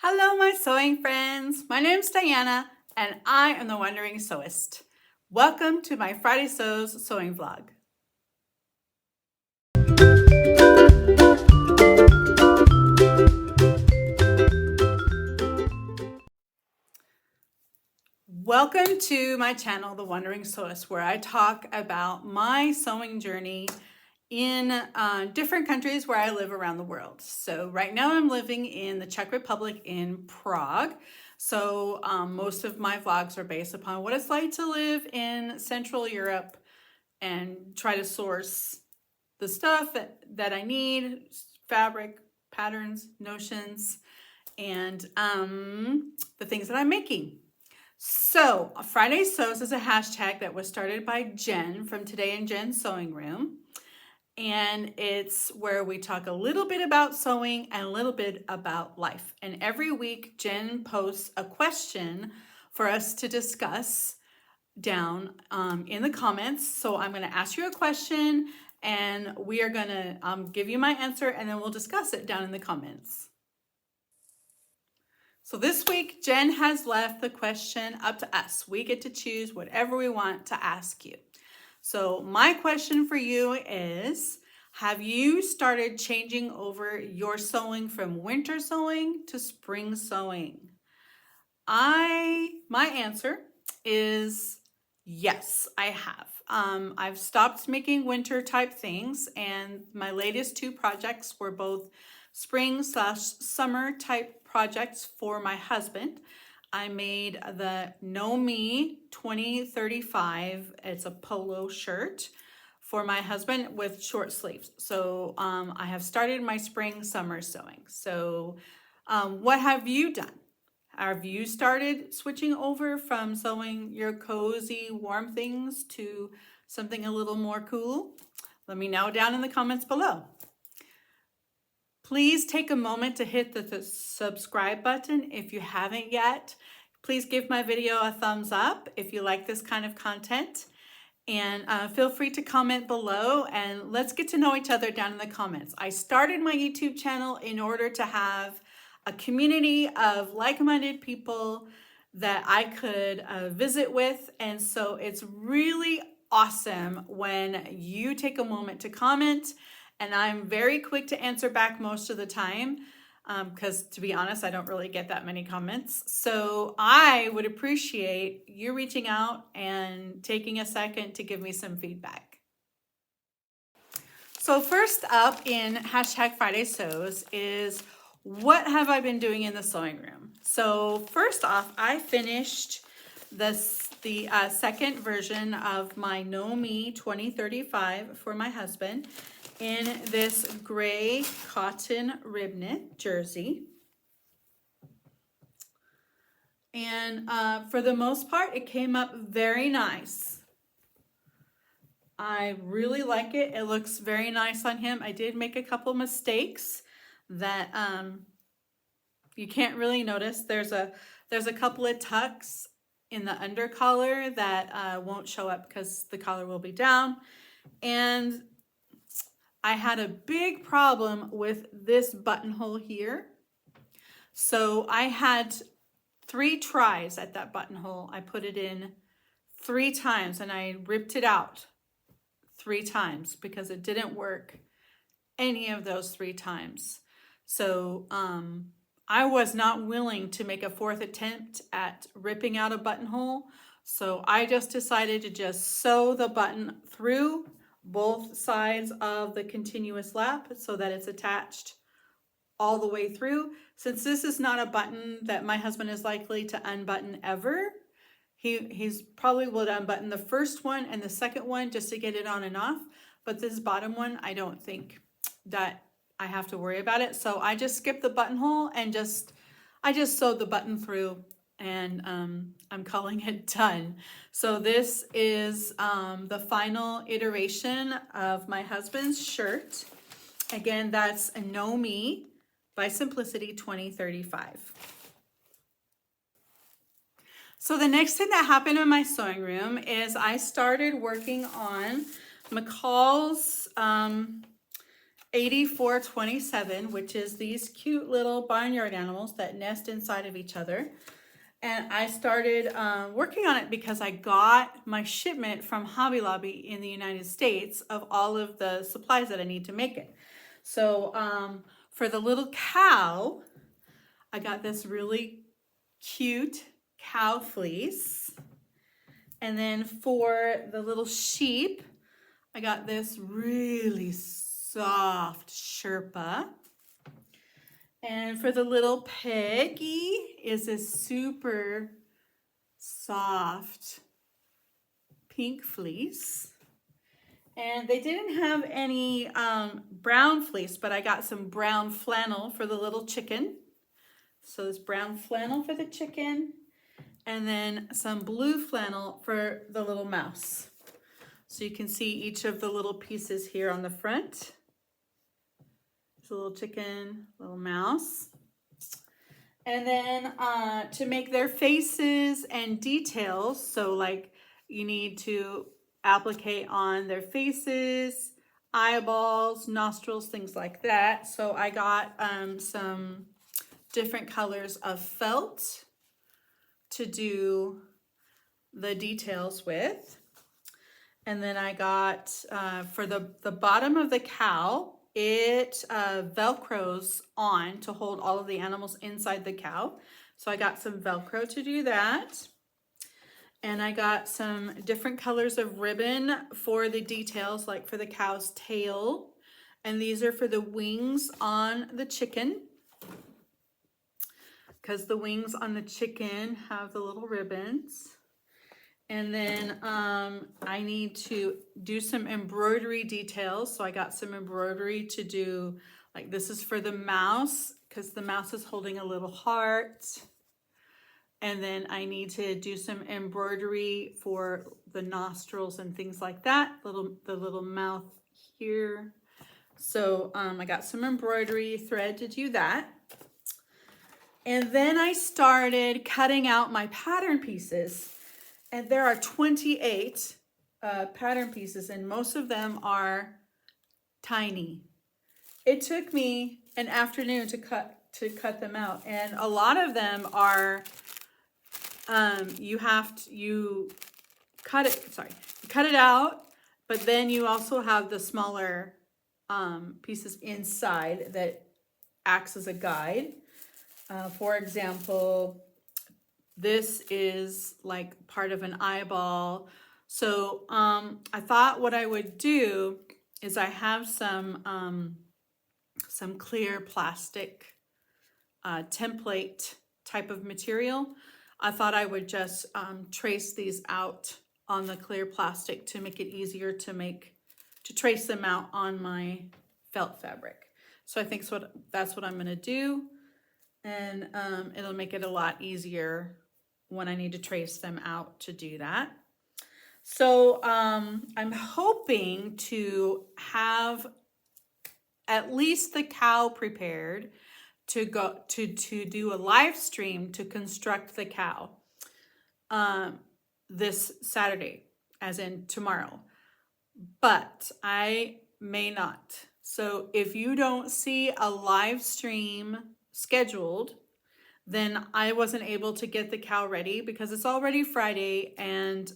Hello, my sewing friends. My name's Diana, and I am the Wandering Sewist. Welcome to my Friday Sews sewing vlog. Welcome to my channel, The Wandering Sewist, where I talk about my sewing journey in different countries where I live around the world. So right now I'm living in the Czech Republic in Prague. So most of my vlogs are based upon what it's like to live in Central Europe and try to source the stuff that I need, fabric, patterns, notions, and the things that I'm making. So Friday Sews is a hashtag that was started by Jen from Today in Jen's Sewing Room. And it's where we talk a little bit about sewing and a little bit about life. And every week, Jen posts a question for us to discuss down in the comments. So I'm going to ask you a question and we are going to give you my answer and then we'll discuss it down in the comments. So this week, Jen has left the question up to us. We get to choose whatever we want to ask you. So my question for you is, have you started changing over your sewing from winter sewing to spring sewing? My answer is yes, I have. I've stopped making winter type things, and my latest two projects were both spring/summer type projects for my husband. I made the Know Me 2035. It's a polo shirt for my husband with short sleeves. So I have started my spring/summer sewing. So what have you done? Have you started switching over from sewing your cozy, warm things to something a little more cool? Let me know down in the comments below. Please take a moment to hit the subscribe button if you haven't yet. Please give my video a thumbs up if you like this kind of content. And feel free to comment below and let's get to know each other down in the comments. I started my YouTube channel in order to have a community of like-minded people that I could visit with. And so it's really awesome when you take a moment to comment, and I'm very quick to answer back most of the time because to be honest, I don't really get that many comments. So I would appreciate you reaching out and taking a second to give me some feedback. So first up in hashtag Friday Sews is, what have I been doing in the sewing room? So first off, I finished the second version of my Know Me 2035 for my husband in this gray cotton rib knit jersey. And for the most part, it came up very nice. I really like it. It looks very nice on him. I did make a couple mistakes that you can't really notice. There's a couple of tucks in the under collar that won't show up because the collar will be down. And I had a big problem with this buttonhole here. So I had 3 tries at that buttonhole. I put it in 3 times and I ripped it out 3 times because it didn't work any of those 3 times. So I was not willing to make a 4th attempt at ripping out a buttonhole. So I just decided to just sew the button through both sides of the continuous lap so that it's attached all the way through. Since this is not a button that my husband is likely to unbutton ever, he's probably will unbutton the first one and the second one just to get it on and off. But this bottom one, I don't think that I have to worry about it. So I just skipped the buttonhole and I just sewed the button through, and I'm calling it done. So this is the final iteration of my husband's shirt. Again, that's a Know Me by Simplicity 2035. So the next thing that happened in my sewing room is I started working on McCall's 8427, which is these cute little barnyard animals that nest inside of each other. And I started working on it because I got my shipment from Hobby Lobby in the United States of all of the supplies that I need to make it. So for the little cow, I got this really cute cow fleece. And then for the little sheep, I got this really soft Sherpa. And for the little piggy is this super soft pink fleece. And they didn't have any brown fleece, but I got some brown flannel for the little chicken. So this brown flannel for the chicken, and then some blue flannel for the little mouse. So you can see each of the little pieces here on the front. There's a little chicken, little mouse. And then to make their faces and details, so like you need to applicate on their faces, eyeballs, nostrils, things like that. So I got some different colors of felt to do the details with. And then I got, for the bottom of the cow, it Velcros on to hold all of the animals inside the cow. So I got some Velcro to do that. And I got some different colors of ribbon for the details, like for the cow's tail. And these are for the wings on the chicken, because the wings on the chicken have the little ribbons. And then I need to do some embroidery details. So I got some embroidery to do, like this is for the mouse, because the mouse is holding a little heart. And then I need to do some embroidery for the nostrils and things like that, the little mouth here. So I got some embroidery thread to do that. And then I started cutting out my pattern pieces. And there are 28 pattern pieces, and most of them are tiny. It took me an afternoon to cut them out, and a lot of them are you cut it out, but then you also have the smaller pieces inside that acts as a guide. For example, this is like part of an eyeball. So I thought what I would do is I have some clear plastic template type of material. I thought I would just trace these out on the clear plastic to make it easier to trace them out on my felt fabric. So I think that's what I'm gonna do. And it'll make it a lot easier when I need to trace them out to do that. So I'm hoping to have at least the cow prepared to go to do a live stream to construct the cow this Saturday, as in tomorrow. But I may not. So if you don't see a live stream scheduled, then I wasn't able to get the cow ready because it's already Friday, and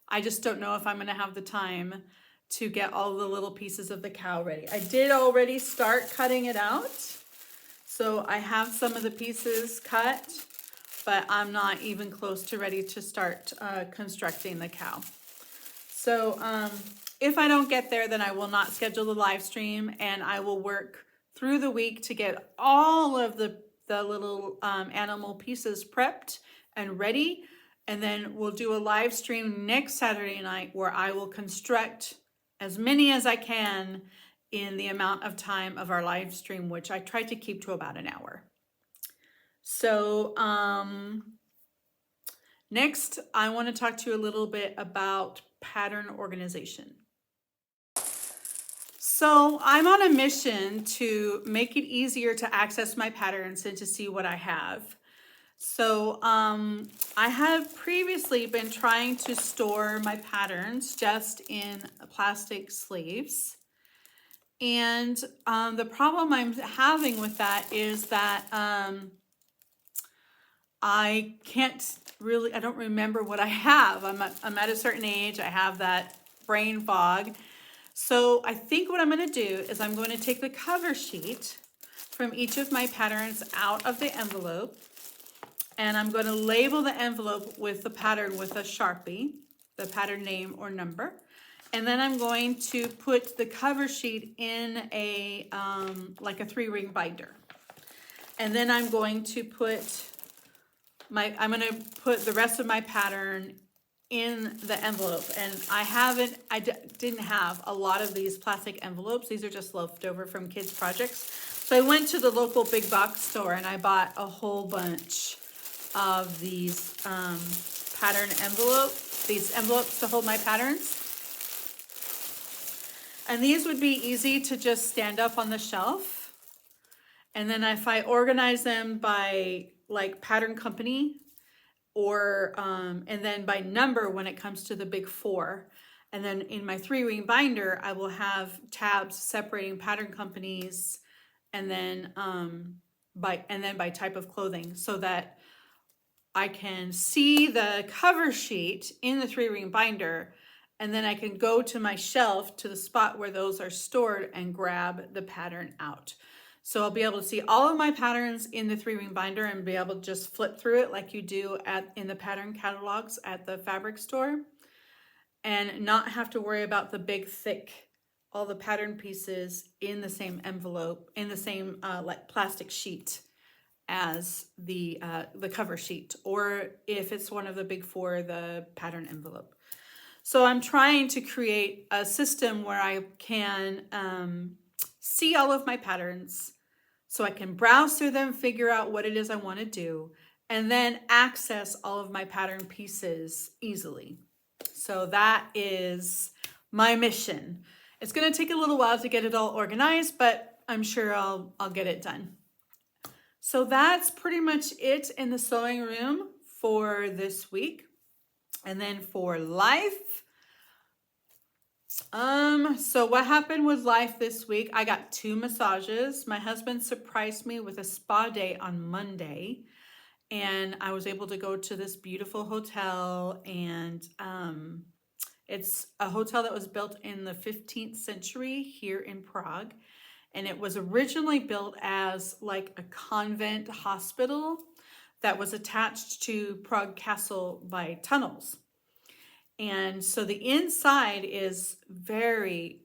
I just don't know if I'm gonna have the time to get all the little pieces of the cow ready. I did already start cutting it out. So I have some of the pieces cut, but I'm not even close to ready to start constructing the cow. So if I don't get there, then I will not schedule the live stream, and I will work through the week to get all of the little animal pieces prepped and ready. And then we'll do a live stream next Saturday night where I will construct as many as I can in the amount of time of our live stream, which I tried to keep to about an hour. So next, I want to talk to you a little bit about pattern organization. So I'm on a mission to make it easier to access my patterns and to see what I have. So I have previously been trying to store my patterns just in plastic sleeves. And the problem I'm having with that is that I can't really, I don't remember what I have. I'm at a certain age, I have that brain fog. So I think what I'm gonna do is I'm going to take the cover sheet from each of my patterns out of the envelope, and I'm going to label the envelope with the pattern with a Sharpie, the pattern name or number. And then I'm going to put the cover sheet in a, like a 3-ring binder. And then I'm going to put I'm gonna put the rest of my pattern in the envelope. And I didn't have a lot of these plastic envelopes. These are just left over from kids' projects. So I went to the local big box store and I bought a whole bunch of these these envelopes to hold my patterns. And these would be easy to just stand up on the shelf. And then if I organize them by like pattern company, or and then by number when it comes to the big 4. And then in my 3-ring binder, I will have tabs separating pattern companies, and then by type of clothing, so that I can see the cover sheet in the 3-ring binder, and then I can go to my shelf, to the spot where those are stored, and grab the pattern out. So I'll be able to see all of my patterns in the 3-ring binder and be able to just flip through it like you do in the pattern catalogs at the fabric store, and not have to worry about the big, thick, all the pattern pieces in the same envelope, in the same like plastic sheet as the cover sheet, or if it's one of the big 4, the pattern envelope. So I'm trying to create a system where I can see all of my patterns, so I can browse through them, figure out what it is I want to do, and then access all of my pattern pieces easily. So that is my mission. It's going to take a little while to get it all organized, but I'm sure I'll get it done. So that's pretty much it in the sewing room for this week. And then for life, so what happened with life this week? I got 2 massages. My husband surprised me with a spa day on Monday, and I was able to go to this beautiful hotel, and it's a hotel that was built in the 15th century here in Prague, and it was originally built as like a convent hospital that was attached to Prague Castle by tunnels. And so the inside is the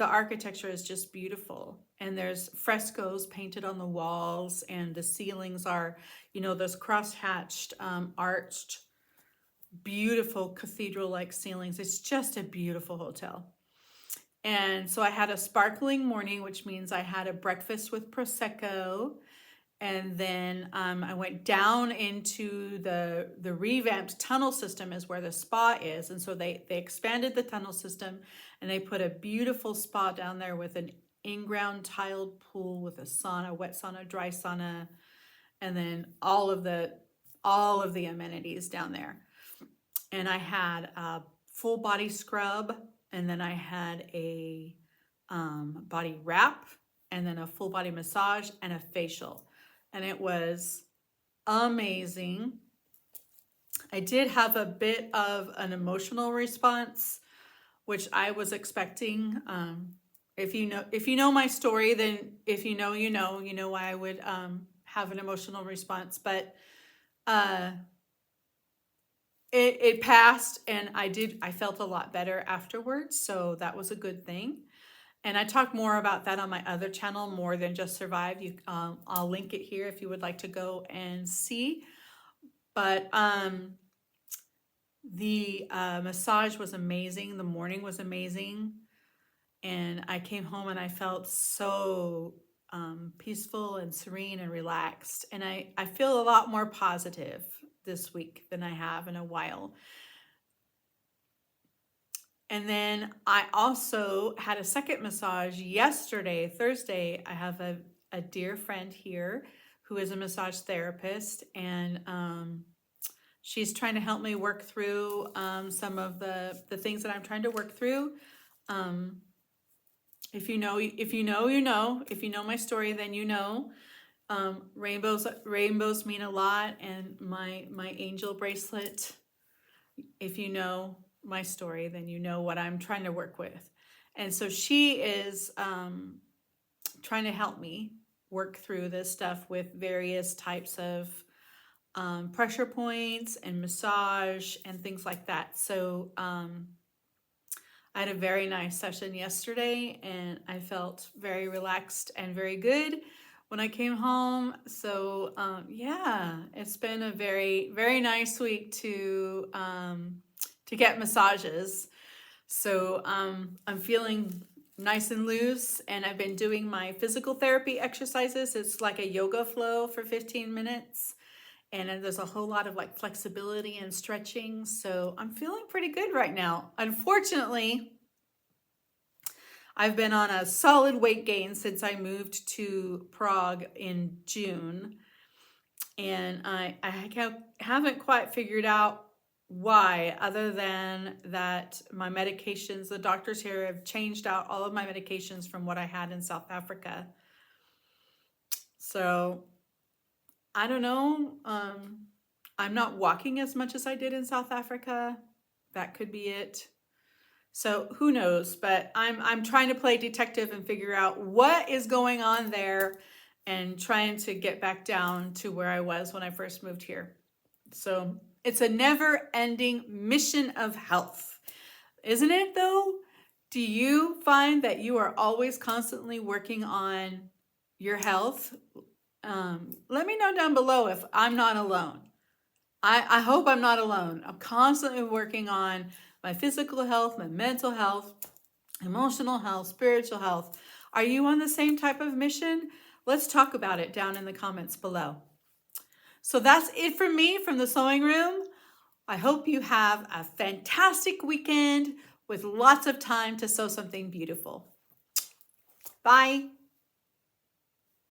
architecture is just beautiful. And there's frescoes painted on the walls, and the ceilings are, those cross-hatched, arched, beautiful cathedral-like ceilings. It's just a beautiful hotel. And so I had a sparkling morning, which means I had a breakfast with Prosecco. And then I went down into the revamped tunnel system is where the spa is. And so they expanded the tunnel system, and they put a beautiful spa down there with an in-ground tiled pool with a sauna, wet sauna, dry sauna, and then all of the amenities down there. And I had a full body scrub, and then I had a body wrap, and then a full body massage and a facial. And it was amazing. I did have a bit of an emotional response, which I was expecting. If you know my story, then if you know why I would have an emotional response. But it passed, and I felt a lot better afterwards. So that was a good thing. And I talk more about that on my other channel, More Than Just Survive. I'll link it here if you would like to go and see. But the massage was amazing. The morning was amazing. And I came home and I felt so peaceful and serene and relaxed. And I feel a lot more positive this week than I have in a while. And then I also had a second massage yesterday, Thursday. I have a dear friend here who is a massage therapist, and she's trying to help me work through some of the things that I'm trying to work through. If you know, you know. If you know my story, then you know. Rainbows mean a lot, and my angel bracelet. If you know my story, then you know what I'm trying to work with. And so she is trying to help me work through this stuff with various types of pressure points and massage and things like that. So I had a very nice session yesterday, and I felt very relaxed and very good when I came home. So yeah, it's been a very, very nice week to get massages. So I'm feeling nice and loose, and I've been doing my physical therapy exercises. It's like a yoga flow for 15 minutes. And then there's a whole lot of like flexibility and stretching. So I'm feeling pretty good right now. Unfortunately, I've been on a solid weight gain since I moved to Prague in June. And I haven't quite figured out why, other than that my medications, the doctors here have changed out all of my medications from what I had in South Africa. So I don't know. I'm not walking as much as I did in South Africa. That could be it. So who knows? But I'm trying to play detective and figure out what is going on there, and trying to get back down to where I was when I first moved here. So it's a never-ending mission of health, isn't it though? Do you find that you are always constantly working on your health? Let me know down below if I'm not alone. I hope I'm not alone. I'm constantly working on my physical health, my mental health, emotional health, spiritual health. Are you on the same type of mission? Let's talk about it down in the comments below. So that's it from me from the sewing room. I hope you have a fantastic weekend with lots of time to sew something beautiful. Bye.